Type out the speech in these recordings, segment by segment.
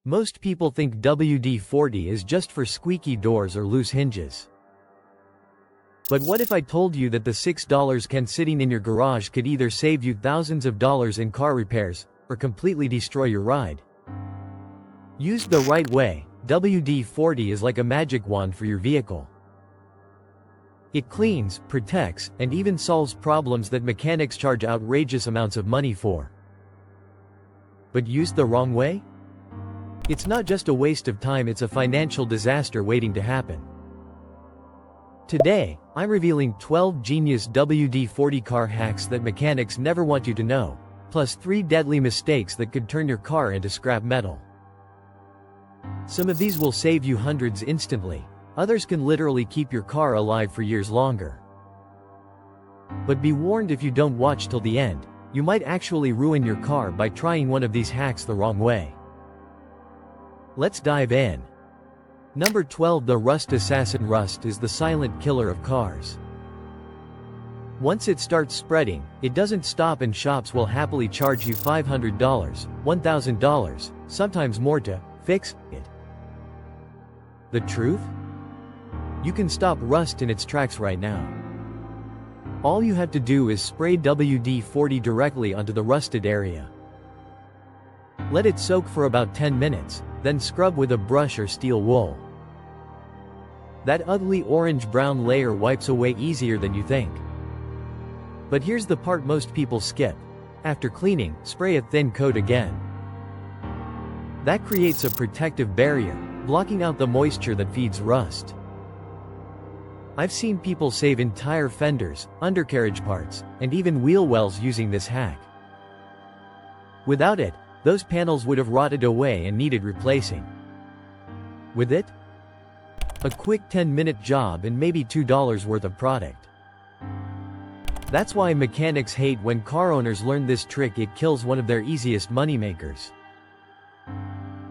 Most people think WD-40 is just for squeaky doors or loose hinges. But what if I told you that the $6 can sitting in your garage could either save you thousands of dollars in car repairs, or completely destroy your ride? Used the right way, WD-40 is like a magic wand for your vehicle. It cleans, protects, and even solves problems that mechanics charge outrageous amounts of money for. But used the wrong way? It's not just a waste of time, it's a financial disaster waiting to happen. Today, I'm revealing 12 genius WD-40 car hacks that mechanics never want you to know, plus 3 deadly mistakes that could turn your car into scrap metal. Some of these will save you hundreds instantly, others can literally keep your car alive for years longer. But be warned, if you don't watch till the end, you might actually ruin your car by trying one of these hacks the wrong way. Let's dive in. Number 12. The Rust Assassin. Rust is the silent killer of cars. Once it starts spreading, it doesn't stop, and shops will happily charge you $500, $1,000, sometimes more to fix it. The truth? You can stop rust in its tracks right now. All you have to do is spray WD-40 directly onto the rusted area. Let it soak for about 10 minutes, then scrub with a brush or steel wool. That ugly orange-brown layer wipes away easier than you think. But here's the part most people skip. After cleaning, spray a thin coat again. That creates a protective barrier, blocking out the moisture that feeds rust. I've seen people save entire fenders, undercarriage parts, and even wheel wells using this hack. Without it, those panels would have rotted away and needed replacing. With it, a quick 10-minute job and maybe $2 worth of product. That's why mechanics hate when car owners learn this trick. It kills one of their easiest moneymakers.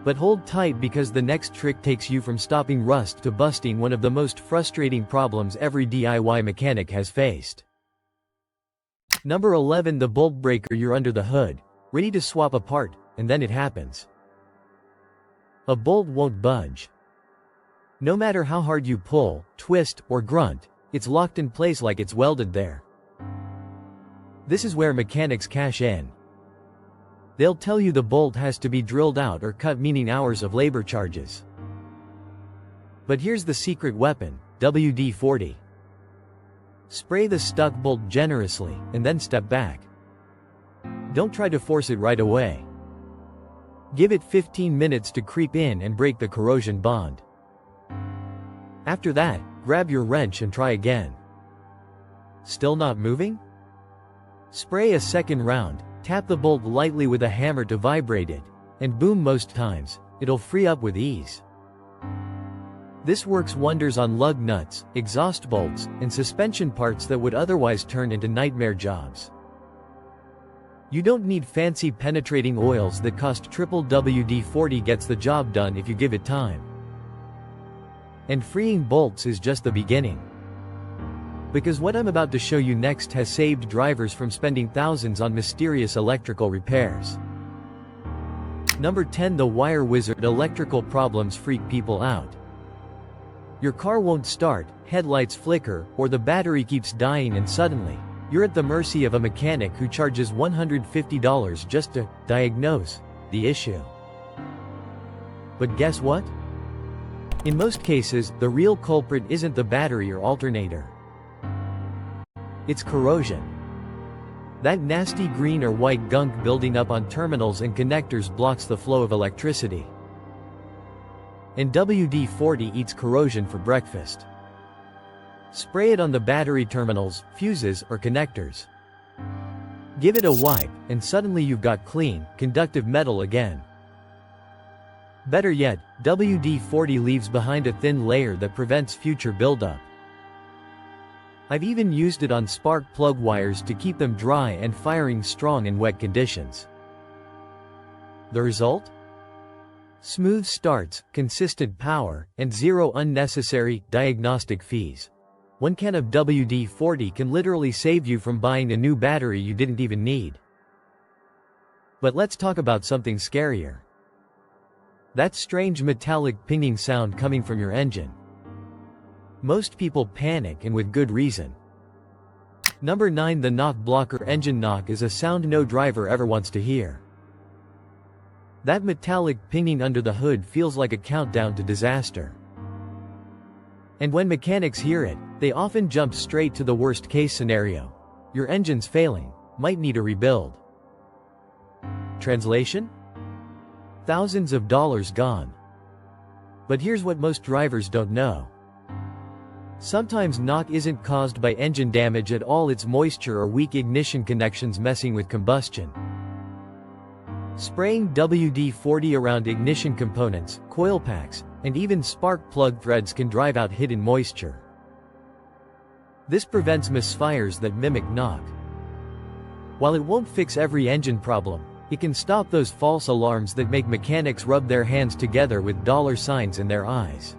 But hold tight, because the next trick takes you from stopping rust to busting one of the most frustrating problems every DIY mechanic has faced. Number 11. The bolt breaker. You're under the hood, ready to swap a part, and then it happens. A bolt won't budge. No matter how hard you pull, twist, or grunt, it's locked in place like it's welded there. This is where mechanics cash in. They'll tell you the bolt has to be drilled out or cut, meaning hours of labor charges. But here's the secret weapon: WD-40. Spray the stuck bolt generously, and then step back. Don't try to force it right away. Give it 15 minutes to creep in and break the corrosion bond. After that, grab your wrench and try again. Still not moving? Spray a second round, tap the bolt lightly with a hammer to vibrate it, and boom, most times, it'll free up with ease. This works wonders on lug nuts, exhaust bolts, and suspension parts that would otherwise turn into nightmare jobs. You don't need fancy penetrating oils that cost triple. WD-40 gets the job done if you give it time. And freeing bolts is just the beginning. Because what I'm about to show you next has saved drivers from spending thousands on mysterious electrical repairs. Number 10. The Wire Wizard. Electrical problems freak people out. Your car won't start, headlights flicker, or the battery keeps dying, and suddenly, you're at the mercy of a mechanic who charges $150 just to diagnose the issue. But guess what? In most cases, the real culprit isn't the battery or alternator. It's corrosion. That nasty green or white gunk building up on terminals and connectors blocks the flow of electricity. And WD-40 eats corrosion for breakfast. Spray it on the battery terminals, fuses, or connectors. Give it a wipe, and suddenly you've got clean, conductive metal again. Better yet, WD-40 leaves behind a thin layer that prevents future buildup. I've even used it on spark plug wires to keep them dry and firing strong in wet conditions. The result? Smooth starts, consistent power, and zero unnecessary diagnostic fees. One can of WD-40 can literally save you from buying a new battery you didn't even need. But let's talk about something scarier. That strange metallic pinging sound coming from your engine. Most people panic, and with good reason. Number 9. The knock blocker. Engine knock is a sound no driver ever wants to hear. That metallic pinging under the hood feels like a countdown to disaster. And when mechanics hear it, they often jump straight to the worst case scenario. Your engine's failing, might need a rebuild. Translation? Thousands of dollars gone. But here's what most drivers don't know. Sometimes knock isn't caused by engine damage at all, it's moisture or weak ignition connections messing with combustion. Spraying WD-40 around ignition components, coil packs, and even spark plug threads can drive out hidden moisture. This prevents misfires that mimic knock. While it won't fix every engine problem, it can stop those false alarms that make mechanics rub their hands together with dollar signs in their eyes.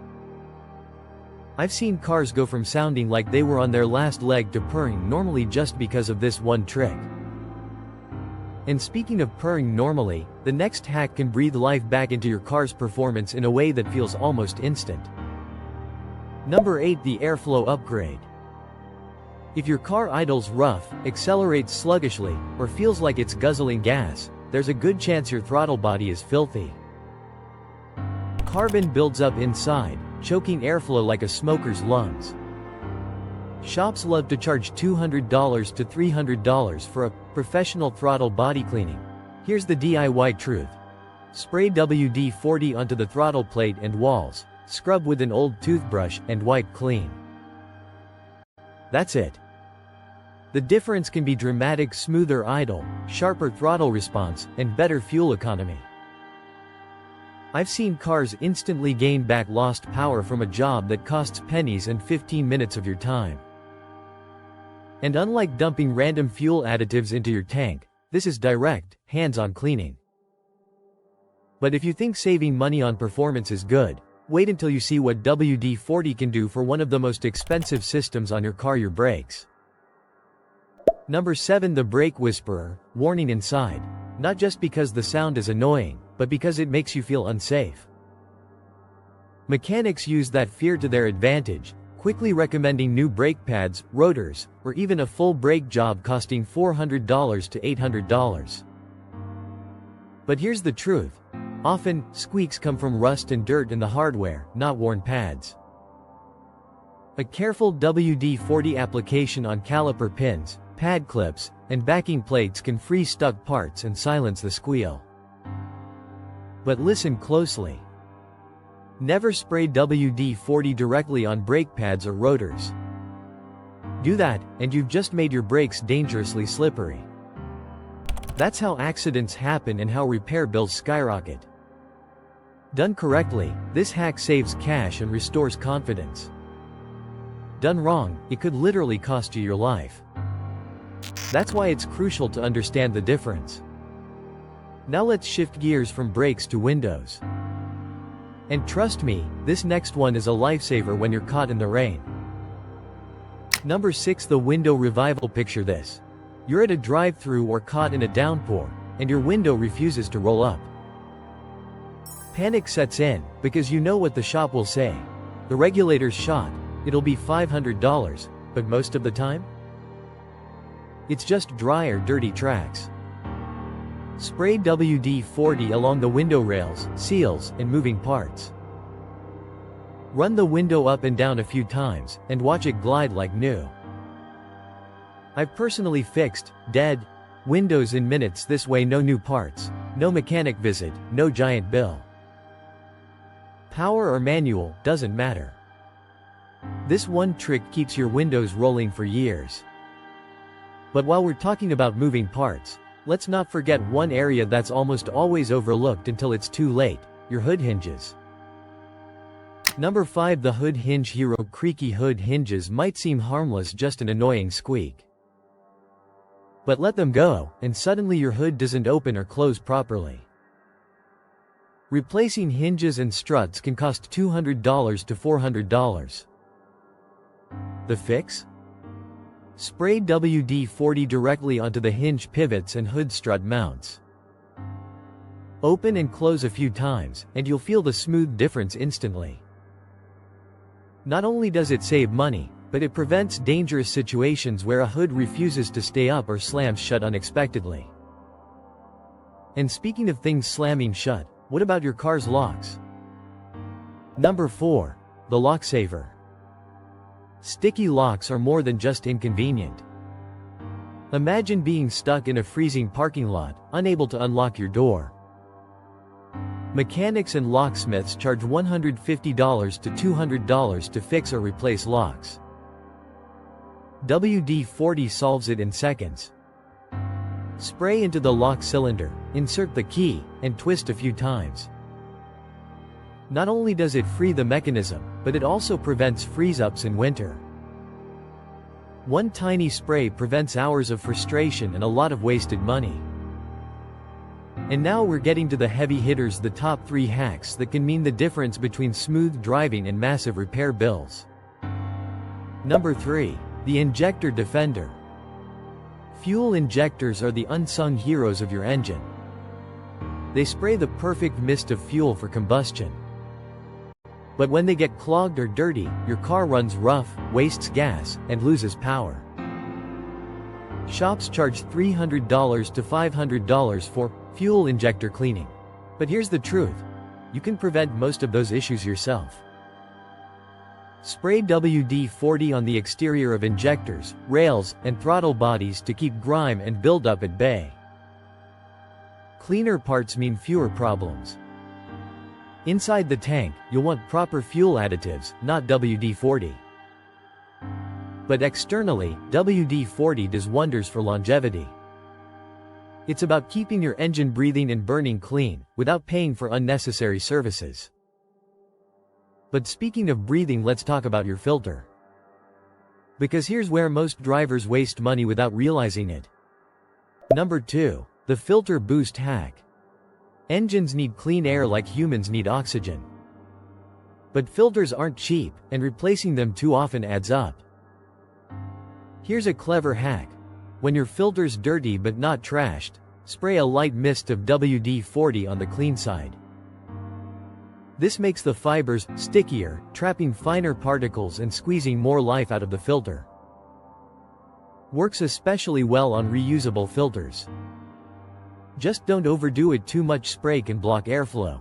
I've seen cars go from sounding like they were on their last leg to purring normally just because of this one trick. And speaking of purring normally, the next hack can breathe life back into your car's performance in a way that feels almost instant. Number 8. The airflow upgrade. If your car idles rough, accelerates sluggishly, or feels like it's guzzling gas, there's a good chance your throttle body is filthy. Carbon builds up inside, choking airflow like a smoker's lungs. Shops love to charge $200 to $300 for a professional throttle body cleaning. Here's the DIY truth. Spray WD-40 onto the throttle plate and walls, scrub with an old toothbrush, and wipe clean. That's it. The difference can be dramatic: smoother idle, sharper throttle response, and better fuel economy. I've seen cars instantly gain back lost power from a job that costs pennies and 15 minutes of your time. And unlike dumping random fuel additives into your tank, this is direct, hands-on cleaning. But if you think saving money on performance is good, wait until you see what WD-40 can do for one of the most expensive systems on your car: your brakes. Number 7. The brake whisperer. Warning inside. Not just because the sound is annoying, but because it makes you feel unsafe. Mechanics use that fear to their advantage, quickly recommending new brake pads, rotors, or even a full brake job costing $400 to $800. But here's the truth. Often, squeaks come from rust and dirt in the hardware, not worn pads. A careful WD-40 application on caliper pins, pad clips, and backing plates can free stuck parts and silence the squeal. But listen closely. Never spray WD-40 directly on brake pads or rotors. Do that, and you've just made your brakes dangerously slippery. That's how accidents happen and how repair bills skyrocket. Done correctly, this hack saves cash and restores confidence. Done wrong, it could literally cost you your life. That's why it's crucial to understand the difference. Now let's shift gears from brakes to windows. And trust me, this next one is a lifesaver when you're caught in the rain. Number 6. The window revival. Picture this. You're at a drive-thru or caught in a downpour, and your window refuses to roll up. Panic sets in, because you know what the shop will say. The regulator's shot, it'll be $500, but most of the time? It's just dry or dirty tracks. Spray WD-40 along the window rails, seals, and moving parts. Run the window up and down a few times, and watch it glide like new. I've personally fixed dead windows in minutes this way. No new parts, no mechanic visit, no giant bill. Power or manual, doesn't matter. This one trick keeps your windows rolling for years. But while we're talking about moving parts, let's not forget one area that's almost always overlooked until it's too late: your hood hinges. Number 5. The hood hinge hero. Creaky hood hinges might seem harmless, just an annoying squeak. But let them go, and suddenly your hood doesn't open or close properly. Replacing hinges and struts can cost $200 to $400. The fix? Spray WD-40 directly onto the hinge pivots and hood strut mounts. Open and close a few times, and you'll feel the smooth difference instantly. Not only does it save money, but it prevents dangerous situations where a hood refuses to stay up or slams shut unexpectedly. And speaking of things slamming shut, what about your car's locks? Number 4. The Lock Saver. Sticky locks are more than just inconvenient. Imagine being stuck in a freezing parking lot, unable to unlock your door. Mechanics and locksmiths charge $150 to $200 to fix or replace locks. WD-40 solves it in seconds. Spray into the lock cylinder, insert the key, and twist a few times. Not only does it free the mechanism, but it also prevents freeze-ups in winter. One tiny spray prevents hours of frustration and a lot of wasted money. And now we're getting to the heavy hitters, the top 3 hacks that can mean the difference between smooth driving and massive repair bills. Number 3. The Injector Defender. Fuel injectors are the unsung heroes of your engine. They spray the perfect mist of fuel for combustion. But when they get clogged or dirty, your car runs rough, wastes gas, and loses power. Shops charge $300 to $500 for fuel injector cleaning. But here's the truth: you can prevent most of those issues yourself. Spray WD-40 on the exterior of injectors, rails, and throttle bodies to keep grime and buildup at bay. Cleaner parts mean fewer problems. Inside the tank, you'll want proper fuel additives, not WD-40. But externally, WD-40 does wonders for longevity. It's about keeping your engine breathing and burning clean, without paying for unnecessary services. But speaking of breathing, let's talk about your filter. Because here's where most drivers waste money without realizing it. Number 2. The Filter Boost Hack. Engines need clean air like humans need oxygen. But filters aren't cheap, and replacing them too often adds up. Here's a clever hack. When your filter's dirty but not trashed, spray a light mist of WD-40 on the clean side. This makes the fibers stickier, trapping finer particles and squeezing more life out of the filter. Works especially well on reusable filters. Just don't overdo it. Too much spray can block airflow.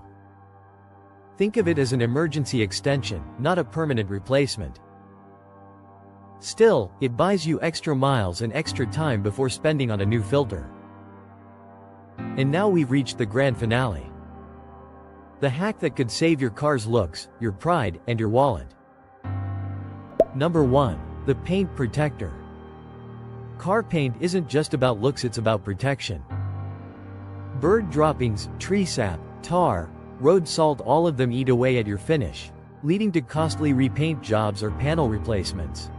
Think of it as an emergency extension, not a permanent replacement. Still, it buys you extra miles and extra time before spending on a new filter. And now we've reached the grand finale. The hack that could save your car's looks, your pride, and your wallet. Number 1. The Paint Protector. Car paint isn't just about looks, it's about protection. Bird droppings, tree sap, tar, road salt, all of them eat away at your finish, leading to costly repaint jobs or panel replacements.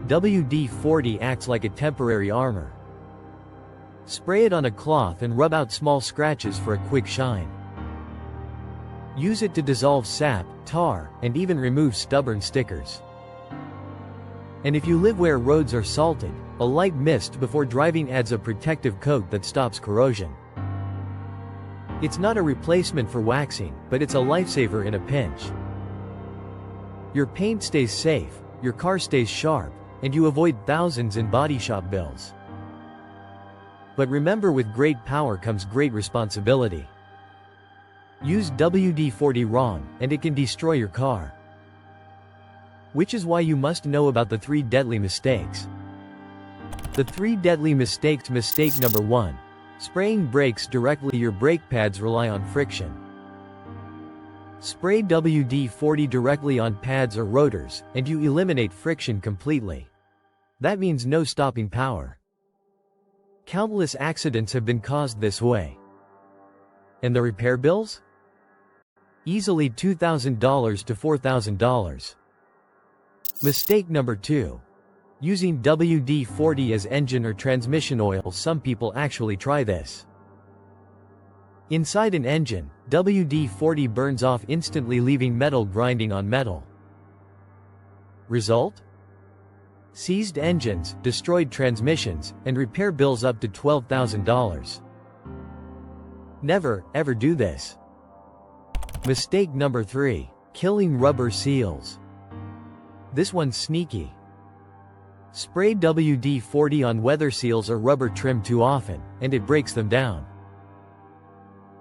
WD-40 acts like a temporary armor. Spray it on a cloth and rub out small scratches for a quick shine. Use it to dissolve sap, tar, and even remove stubborn stickers. And if you live where roads are salted, a light mist before driving adds a protective coat that stops corrosion. It's not a replacement for waxing, but it's a lifesaver in a pinch. Your paint stays safe, your car stays sharp, and you avoid thousands in body shop bills. But remember, with great power comes great responsibility. Use WD-40 wrong, and it can destroy your car. Which is why you must know about the 3 deadly mistakes. The 3 deadly mistakes. Mistake number 1. Spraying brakes directly. Your brake pads rely on friction. Spray WD-40 directly on pads or rotors, and you eliminate friction completely. That means no stopping power. Countless accidents have been caused this way. And the repair bills? Easily $2,000 to $4,000. Mistake number 2. Using WD-40 as engine or transmission oil. Some people actually try this. Inside an engine, WD-40 burns off instantly, leaving metal grinding on metal. Result? Seized engines, destroyed transmissions, and repair bills up to $12,000. Never, ever do this. Mistake number 3. Killing rubber seals. This one's sneaky. Spray WD-40 on weather seals or rubber trim too often, and it breaks them down.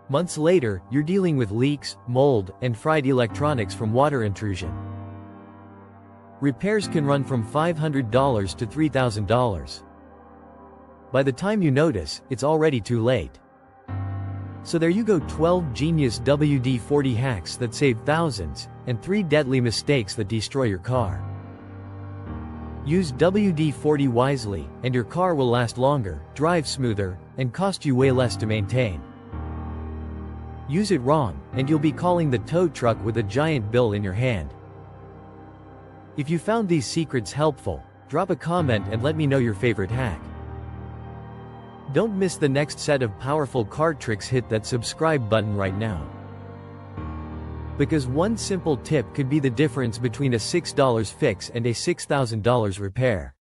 Months later, you're dealing with leaks, mold, and fried electronics from water intrusion. Repairs can run from $500 to $3,000. By the time you notice, it's already too late. So there you go, 12 genius WD-40 hacks that save thousands, and 3 deadly mistakes that destroy your car. Use WD-40 wisely, and your car will last longer, drive smoother, and cost you way less to maintain. Use it wrong, and you'll be calling the tow truck with a giant bill in your hand. If you found these secrets helpful, drop a comment and let me know your favorite hack. Don't miss the next set of powerful car tricks. Hit that subscribe button right now. Because one simple tip could be the difference between a $6 fix and a $6,000 repair.